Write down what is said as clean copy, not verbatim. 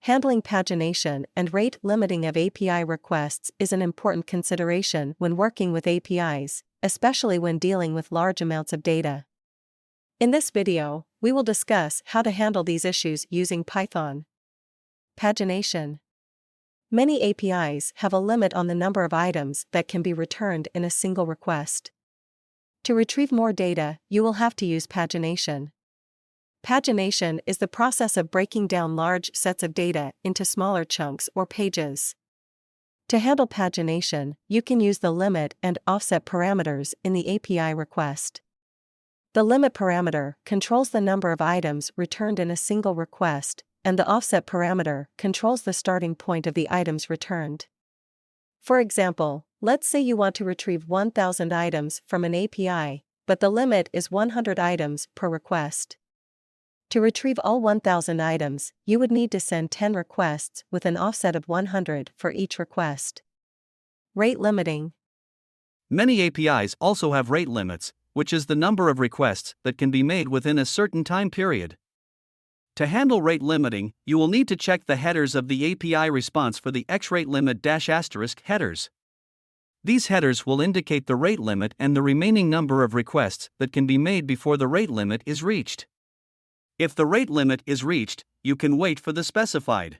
Handling pagination and rate limiting of API requests is an important consideration when working with APIs, especially when dealing with large amounts of data. In this video, we will discuss how to handle these issues using Python. Pagination. Many APIs have a limit on the number of items that can be returned in a single request. To retrieve more data, you will have to use pagination. Pagination is the process of breaking down large sets of data into smaller chunks or pages. To handle pagination, you can use the limit and offset parameters in the API request. The limit parameter controls the number of items returned in a single request, and the offset parameter controls the starting point of the items returned. For example, let's say you want to retrieve 1,000 items from an API, but the limit is 100 items per request. To retrieve all 1,000 items, you would need to send 10 requests with an offset of 100 for each request. Rate limiting. Many APIs also have rate limits, which is the number of requests that can be made within a certain time period. To handle rate limiting, you will need to check the headers of the API response for the xRate limit ** headers. These headers will indicate the rate limit and the remaining number of requests that can be made before the rate limit is reached. If the rate limit is reached, you can wait for the specified